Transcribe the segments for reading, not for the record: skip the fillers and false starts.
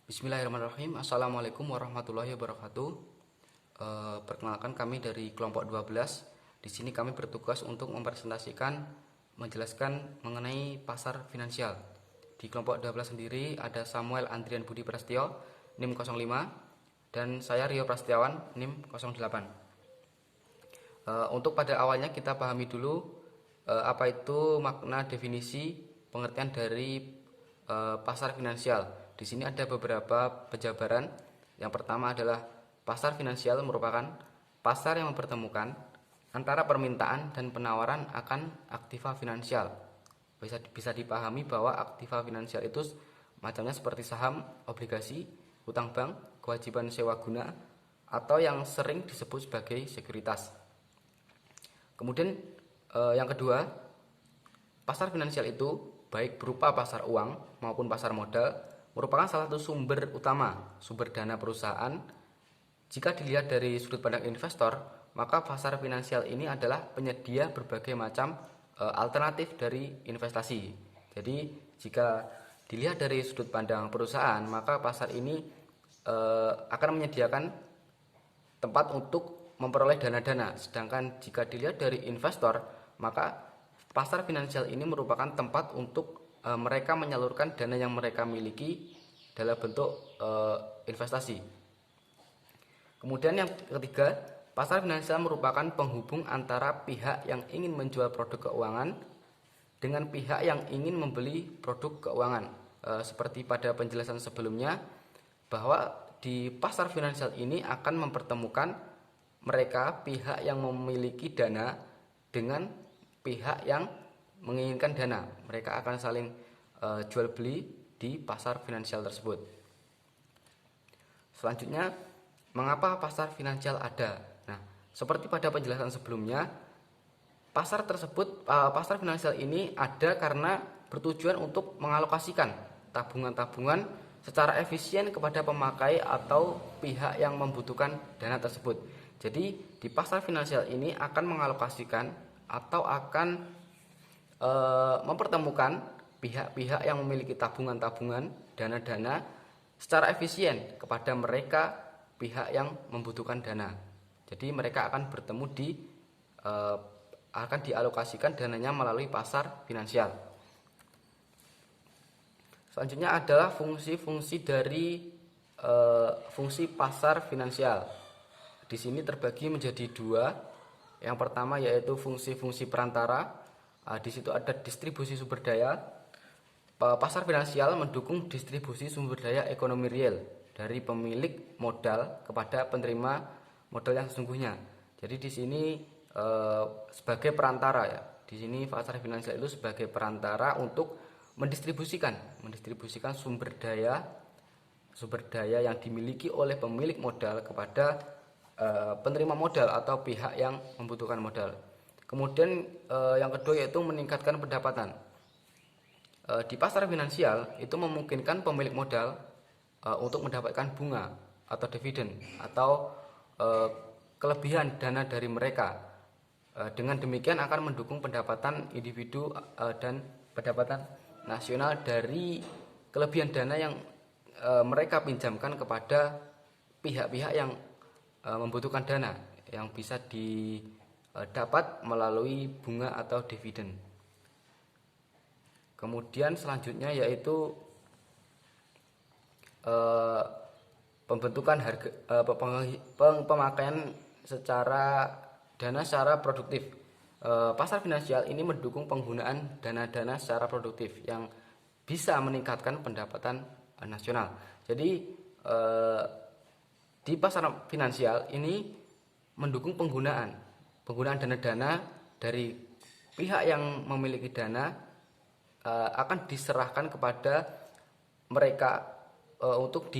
Bismillahirrahmanirrahim. Assalamualaikum warahmatullahi wabarakatuh. Perkenalkan, kami dari kelompok 12. Di sini kami bertugas untuk menjelaskan mengenai pasar finansial. Di kelompok 12 sendiri ada Samuel Andrian Budi Prasetyo, NIM 05, dan saya Rio Prasetyawan, NIM 08. Untuk pada awalnya kita pahami dulu apa itu makna definisi pengertian dari pasar finansial. Di sini ada beberapa penjabaran. Yang pertama adalah pasar finansial merupakan pasar yang mempertemukan antara permintaan dan penawaran akan aktiva finansial. Bisa dipahami bahwa aktiva finansial itu macamnya seperti saham, obligasi, hutang bank, kewajiban sewa guna, atau yang sering disebut sebagai sekuritas. Kemudian yang kedua, pasar finansial itu baik berupa pasar uang maupun pasar modal merupakan salah satu sumber utama, sumber dana perusahaan. Jika dilihat dari sudut pandang investor, maka pasar finansial ini adalah penyedia berbagai macam alternatif dari investasi. Jadi jika dilihat dari sudut pandang perusahaan, maka pasar ini akan menyediakan tempat untuk memperoleh dana-dana. Sedangkan jika dilihat dari investor, maka pasar finansial ini merupakan tempat untuk mereka menyalurkan dana yang mereka miliki dalam bentuk investasi. Kemudian yang ketiga, pasar finansial merupakan penghubung antara pihak yang ingin menjual produk keuangan dengan pihak yang ingin membeli produk keuangan. Seperti pada penjelasan sebelumnya, bahwa di pasar finansial ini akan mempertemukan mereka, pihak yang memiliki dana dengan pihak yang menginginkan dana. Mereka akan saling jual beli di pasar finansial tersebut. Selanjutnya, mengapa pasar finansial ada? Nah, seperti pada penjelasan sebelumnya, pasar finansial ini ada karena bertujuan untuk mengalokasikan tabungan-tabungan secara efisien kepada pemakai atau pihak yang membutuhkan dana tersebut. Jadi di pasar finansial ini akan mengalokasikan atau akan mempertemukan pihak-pihak yang memiliki tabungan-tabungan, dana-dana secara efisien kepada mereka, pihak yang membutuhkan dana. Jadi mereka akan bertemu akan dialokasikan dananya melalui pasar finansial. Selanjutnya adalah fungsi-fungsi dari fungsi pasar finansial. Di sini terbagi menjadi dua. Yang pertama yaitu fungsi-fungsi perantara. Di situ ada distribusi sumber daya. Pasar finansial mendukung distribusi sumber daya ekonomi real dari pemilik modal kepada penerima modal yang sesungguhnya. Jadi di sini sebagai perantara ya. Di sini pasar finansial itu sebagai perantara untuk mendistribusikan sumber daya yang dimiliki oleh pemilik modal kepada penerima modal atau pihak yang membutuhkan modal. Kemudian yang kedua yaitu meningkatkan pendapatan. Di pasar finansial itu memungkinkan pemilik modal untuk mendapatkan bunga atau dividen atau kelebihan dana dari mereka. Dengan demikian akan mendukung pendapatan individu dan pendapatan nasional dari kelebihan dana yang mereka pinjamkan kepada pihak-pihak yang membutuhkan dana, yang bisa dapat melalui bunga atau dividen. Kemudian selanjutnya yaitu pembentukan pemakaian secara dana secara produktif. Pasar finansial ini mendukung penggunaan dana-dana secara produktif yang bisa meningkatkan pendapatan nasional. Jadi di pasar finansial ini mendukung penggunaan dana-dana dari pihak yang memiliki dana akan diserahkan kepada mereka untuk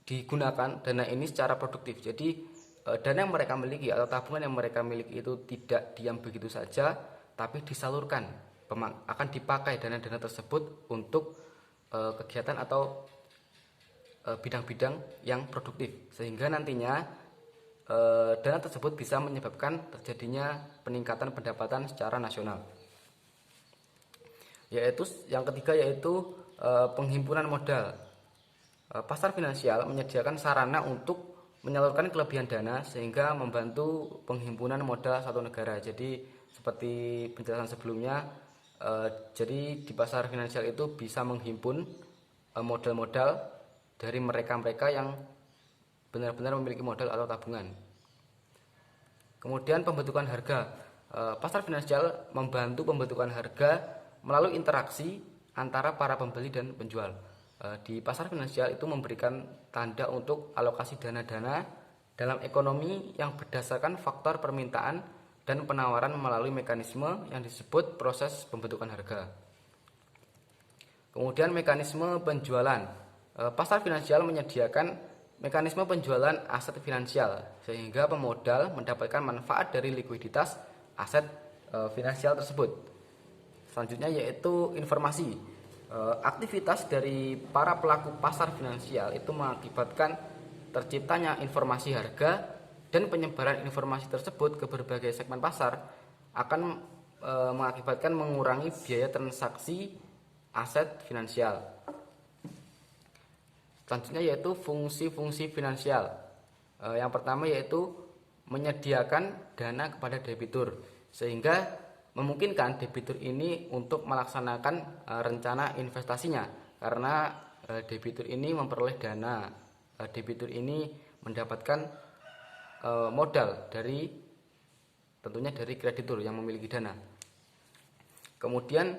digunakan dana ini secara produktif. Jadi dana yang mereka miliki atau tabungan yang mereka miliki itu tidak diam begitu saja, tapi disalurkan, akan dipakai dana-dana tersebut untuk kegiatan atau bidang-bidang yang produktif, sehingga nantinya dana tersebut bisa menyebabkan terjadinya peningkatan pendapatan secara nasional. Yaitu yang ketiga yaitu penghimpunan modal. Pasar finansial menyediakan sarana untuk menyalurkan kelebihan dana sehingga membantu penghimpunan modal satu negara. Jadi seperti penjelasan sebelumnya, jadi di pasar finansial itu bisa menghimpun modal-modal dari mereka-mereka yang benar-benar memiliki modal atau tabungan. Kemudian pembentukan harga. Pasar finansial membantu pembentukan harga melalui interaksi antara para pembeli dan penjual. Di pasar finansial itu memberikan tanda untuk alokasi dana-dana dalam ekonomi yang berdasarkan faktor permintaan dan penawaran melalui mekanisme yang disebut proses pembentukan harga. Kemudian mekanisme penjualan. Pasar finansial menyediakan mekanisme penjualan aset finansial sehingga pemodal mendapatkan manfaat dari likuiditas aset finansial tersebut. Selanjutnya yaitu informasi. Aktivitas dari para pelaku pasar finansial itu mengakibatkan terciptanya informasi harga dan penyebaran informasi tersebut ke berbagai segmen pasar akan mengakibatkan mengurangi biaya transaksi aset finansial. Selanjutnya yaitu fungsi-fungsi finansial. Yang pertama yaitu menyediakan dana kepada debitur sehingga memungkinkan debitur ini untuk melaksanakan rencana investasinya karena debitur ini memperoleh dana. Debitur ini mendapatkan modal dari tentunya dari kreditur yang memiliki dana. Kemudian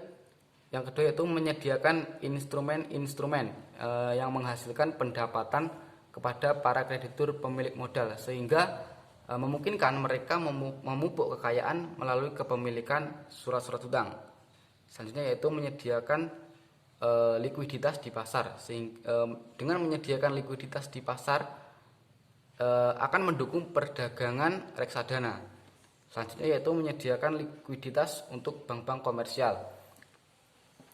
yang kedua yaitu menyediakan instrumen-instrumen yang menghasilkan pendapatan kepada para kreditur pemilik modal sehingga memungkinkan mereka memupuk kekayaan melalui kepemilikan surat-surat utang. Selanjutnya yaitu menyediakan likuiditas di pasar. Dengan menyediakan likuiditas di pasar akan mendukung perdagangan reksadana. Selanjutnya yaitu menyediakan likuiditas untuk bank-bank komersial.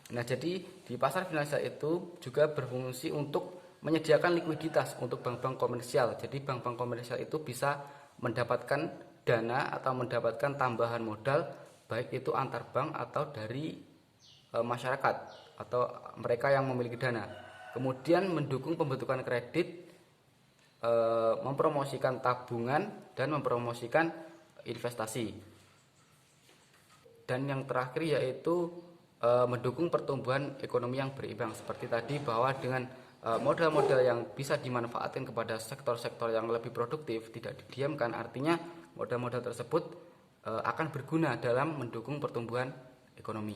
Nah, jadi di pasar finansial itu juga berfungsi untuk menyediakan likuiditas untuk bank-bank komersial. Jadi bank-bank komersial itu bisa mendapatkan dana atau mendapatkan tambahan modal baik itu antar bank atau dari masyarakat atau mereka yang memiliki dana. Kemudian mendukung pembentukan kredit, mempromosikan tabungan dan mempromosikan investasi. Dan yang terakhir yaitu mendukung pertumbuhan ekonomi yang berimbang seperti tadi bahwa dengan modal-modal yang bisa dimanfaatkan kepada sektor-sektor yang lebih produktif tidak didiamkan, artinya modal-modal tersebut akan berguna dalam mendukung pertumbuhan ekonomi.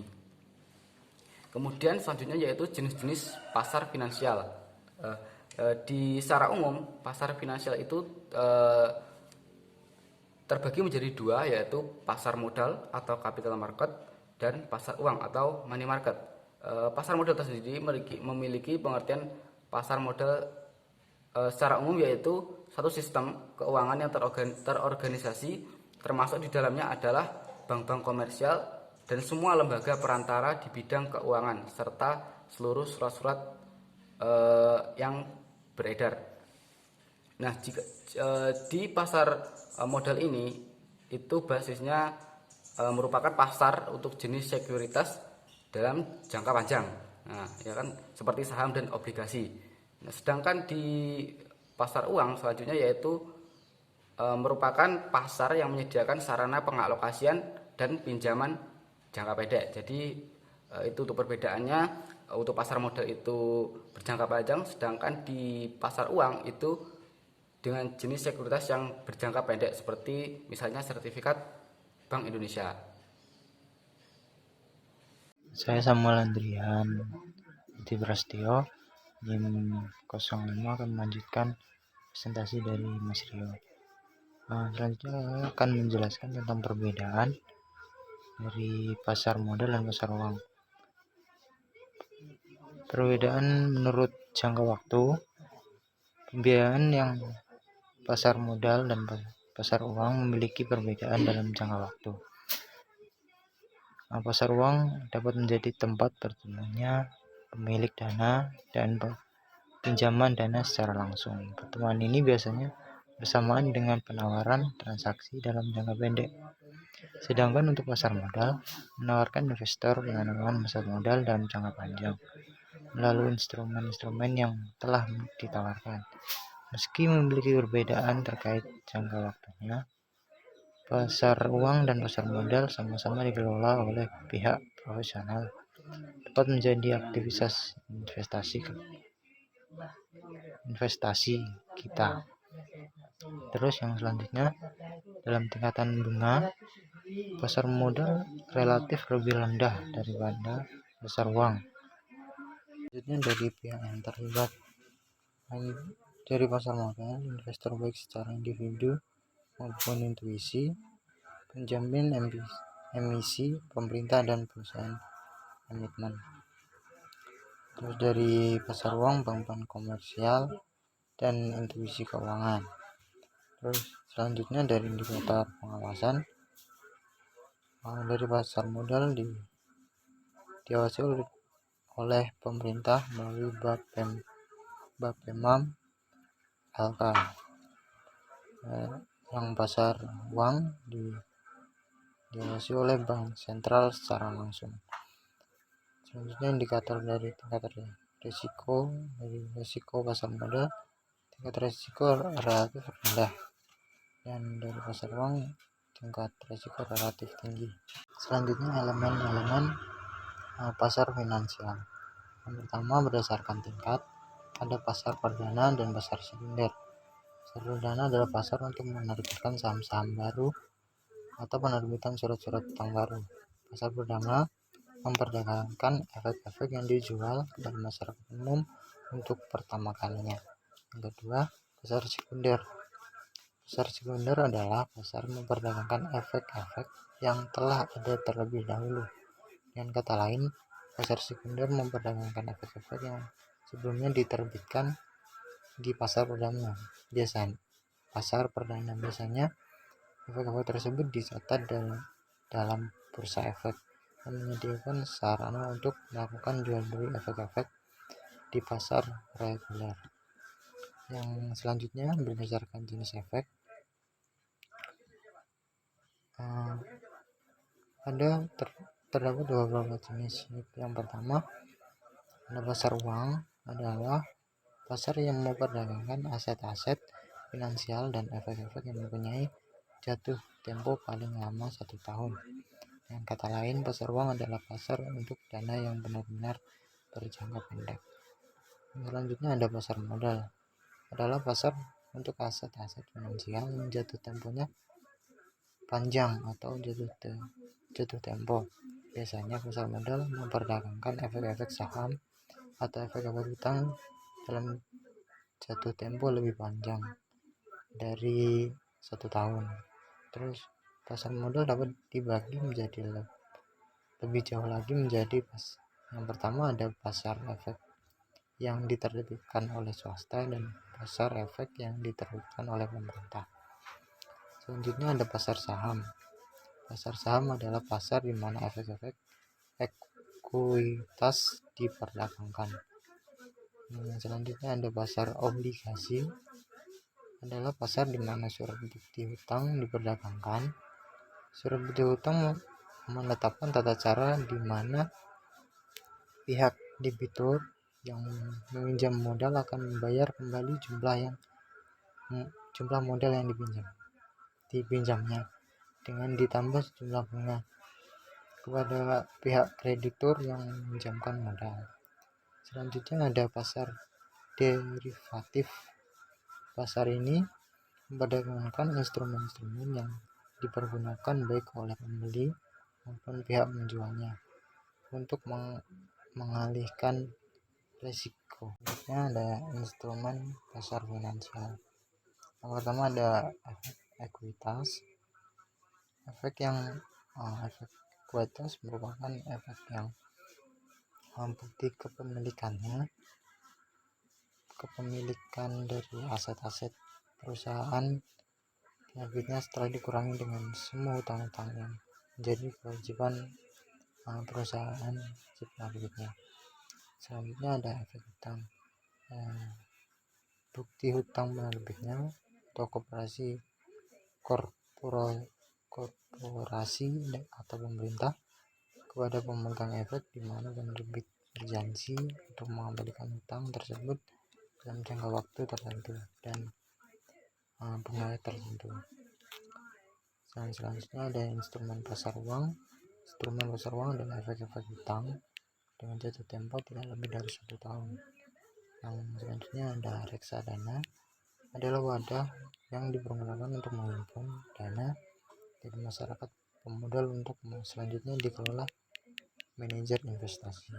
Kemudian selanjutnya yaitu jenis-jenis pasar finansial. Di secara umum pasar finansial itu terbagi menjadi dua yaitu pasar modal atau capital market dan pasar uang atau money market. Pasar modal tersendiri memiliki pengertian pasar modal secara umum yaitu satu sistem keuangan yang terorganisasi termasuk di dalamnya adalah bank-bank komersial dan semua lembaga perantara di bidang keuangan serta seluruh surat-surat yang beredar. Nah, jika di pasar modal ini itu basisnya merupakan pasar untuk jenis sekuritas dalam jangka panjang. Nah, ya kan seperti saham dan obligasi. Nah, sedangkan di pasar uang selanjutnya yaitu merupakan pasar yang menyediakan sarana pengalokasian dan pinjaman jangka pendek. Jadi itu untuk perbedaannya, untuk pasar modal itu berjangka panjang sedangkan di pasar uang itu dengan jenis sekuritas yang berjangka pendek seperti misalnya sertifikat Bank Indonesia. Saya Samuel Andrian Putri Prasetyo, NIM 05 akan melanjutkan presentasi dari Mas Rio. Selanjutnya saya akan menjelaskan tentang perbedaan dari pasar modal dan pasar uang. Perbedaan menurut jangka waktu, pembiayaan yang pasar modal dan pasar uang memiliki perbedaan dalam jangka waktu. Pasar uang dapat menjadi tempat bertemunya pemilik dana dan pinjaman dana secara langsung. Pertemuan ini biasanya bersamaan dengan penawaran transaksi dalam jangka pendek. Sedangkan untuk pasar modal menawarkan investor penanaman masa modal dalam jangka panjang. melalui instrumen-instrumen yang telah ditawarkan. Meski memiliki perbedaan terkait jangka waktunya, pasar uang dan pasar modal sama-sama dikelola oleh pihak profesional, dapat menjadi aktivitas investasi kita. Terus yang selanjutnya, dalam tingkatan bunga, pasar modal relatif lebih rendah daripada pasar uang. Selanjutnya dari pihak yang terlibat, dari pasar modal, investor baik secara individu maupun intuisi, penjamin emisi, pemerintah dan perusahaan komitmen. Terus dari pasar uang, bank-bank komersial dan intuisi keuangan. Terus selanjutnya dari indikator pengawasan, dari pasar modal diawasi oleh pemerintah melalui Bapemam LK. Yang pasar uang diawasi oleh bank sentral secara langsung. Selanjutnya indikator dari tingkat risiko, dari risiko pasar modal, tingkat risiko relatif rendah, dan dari pasar uang tingkat risiko relatif tinggi. Selanjutnya elemen-elemen pasar finansial. Yang pertama, berdasarkan tingkat, ada pasar perdana dan pasar sekunder. Pasar perdana adalah pasar untuk menerbitkan saham-saham baru atau penerbitan surat-surat utang baru. Pasar perdana memperdagangkan efek-efek yang dijual kepada masyarakat umum untuk pertama kalinya. Yang kedua, pasar sekunder. Pasar sekunder adalah pasar memperdagangkan efek-efek yang telah ada terlebih dahulu. Dengan kata lain, pasar sekunder memperdagangkan efek-efek yang sebelumnya diterbitkan di pasar perdana. Biasanya efek-efek tersebut dicatat dalam bursa efek dan menyediakan sarana untuk melakukan jual beli efek-efek di pasar reguler. Yang selanjutnya, berdasarkan jenis efek, terdapat beberapa jenis. Yang pertama, ada pasar uang, adalah pasar yang memperdagangkan aset-aset finansial dan efek-efek yang mempunyai jatuh tempo paling lama 1 tahun. Dengan kata lain, pasar uang adalah pasar untuk dana yang benar-benar berjangka pendek. Selanjutnya ada pasar modal, adalah pasar untuk aset-aset finansial yang jatuh temponya panjang atau jatuh tempo. Biasanya pasar modal memperdagangkan efek-efek saham atau efek-efek utang dalam jatuh tempo lebih panjang dari 1 tahun. Terus pasar modal dapat dibagi menjadi lebih jauh lagi menjadi yang pertama, ada pasar efek yang diterbitkan oleh swasta dan pasar efek yang diterbitkan oleh pemerintah. Selanjutnya ada pasar saham. Pasar saham adalah pasar di mana efek-efek ekuitas diperdagangkan. Selanjutnya ada pasar obligasi, adalah pasar di mana surat bukti hutang diperdagangkan. Surat bukti hutang menetapkan tata cara di mana pihak debitur yang meminjam modal akan membayar kembali jumlah modal yang dipinjamnya dengan ditambah sejumlah bunga kepada pihak kreditur yang meminjamkan modal. Selanjutnya ada pasar derivatif. Pasar ini memperdagangkan instrumen-instrumen yang dipergunakan baik oleh pembeli maupun pihak menjualnya untuk mengalihkan risiko. Selanjutnya ada instrumen pasar finansial. Yang pertama ada efek ekuitas. Efek ekuitas merupakan efek yang bukti kepemilikan dari aset-aset perusahaan penerbitnya setelah dikurangi dengan semua utang-utang yang menjadi kewajiban perusahaan penerbitnya. Selanjutnya ada efek hutang. Bukti hutang penerbitnya atau korporasi atau pemerintah kepada pemegang efek, di mana penerbit berjanji untuk mengembalikan utang tersebut dalam jangka waktu tertentu dan bunga tertentu. Selanjutnya ada instrumen pasar uang. Instrumen pasar uang adalah efek-efek utang dengan jatuh tempo tidak lebih dari 1 tahun. Yang selanjutnya ada reksadana, adalah wadah yang dipergunakan untuk menghimpun dana dari masyarakat pemodal untuk selanjutnya dikelola manajer investasi.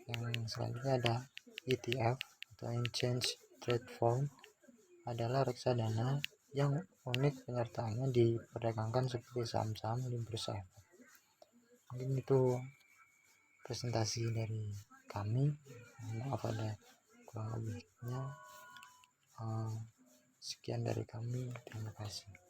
Yang selanjutnya ada ETF atau Exchange Trade Fund, adalah reksadana yang unik penyertaannya diperdagangkan seperti saham-saham di bursa efek. Mungkin itu presentasi dari kami. Maaf ada kurang lebihnya. Sekian dari kami, terima kasih.